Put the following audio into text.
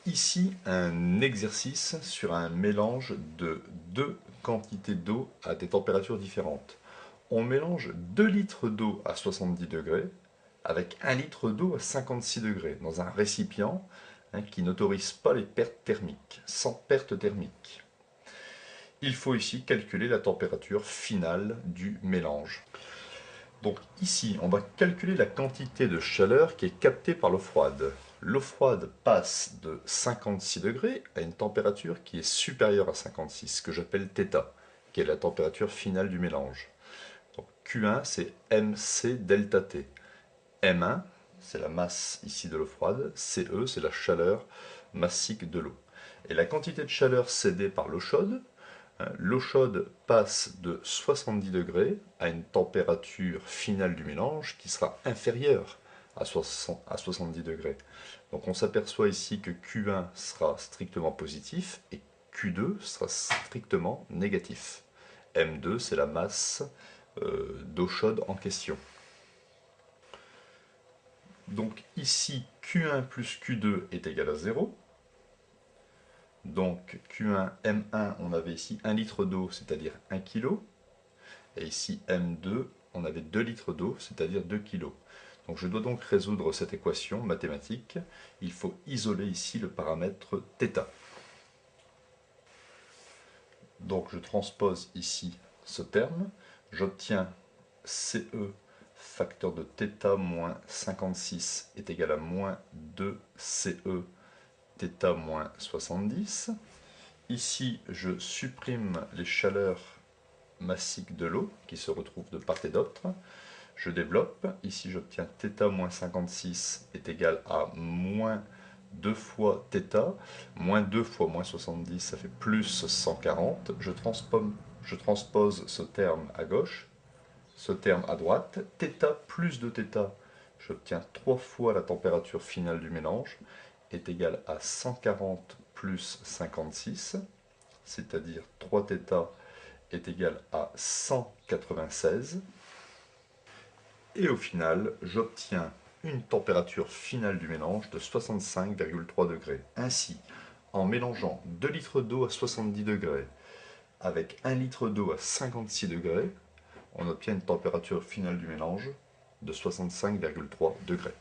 Ici, un exercice sur un mélange de deux quantités d'eau à des températures différentes. On mélange 2 litres d'eau à 70 degrés avec 1 litre d'eau à 56 degrés dans un récipient qui n'autorise pas les pertes thermiques, sans perte thermique. Il faut ici calculer la température finale du mélange. Donc ici, on va calculer la quantité de chaleur qui est captée par l'eau froide. L'eau froide passe de 56 degrés à une température qui est supérieure à 56, que j'appelle θ, qui est la température finale du mélange. Donc Q1, c'est mc delta T. M1, c'est la masse ici de l'eau froide. CE, c'est la chaleur massique de l'eau. Et la quantité de chaleur cédée par l'eau chaude, l'eau chaude passe de 70 degrés à une température finale du mélange qui sera inférieure à 70 degrés. Donc on s'aperçoit ici que Q1 sera strictement positif et Q2 sera strictement négatif. M2, c'est la masse d'eau chaude en question. Donc ici, Q1 plus Q2 est égal à 0. Donc Q1, M1, on avait ici 1 litre d'eau, c'est-à-dire 1 kg. Et ici M2, on avait 2 litres d'eau, c'est-à-dire 2 kg. Donc je dois donc résoudre cette équation mathématique. Il faut isoler ici le paramètre θ. Donc je transpose ici ce terme. J'obtiens CE facteur de θ moins 56 est égal à moins 2CE θ moins 70. Ici, je supprime les chaleurs massiques de l'eau qui se retrouvent de part et d'autre. Je développe. Ici, j'obtiens θ moins 56 est égal à moins 2 fois θ. Moins 2 fois moins 70, ça fait plus 140. Je transpose ce terme à gauche, ce terme à droite. θ plus 2θ, j'obtiens 3 fois la température finale du mélange, est égal à 140 plus 56, c'est-à-dire 3θ est égal à 196. Et au final, j'obtiens une température finale du mélange de 65,3 degrés. Ainsi, en mélangeant 2 litres d'eau à 70 degrés avec 1 litre d'eau à 56 degrés, on obtient une température finale du mélange de 65,3 degrés.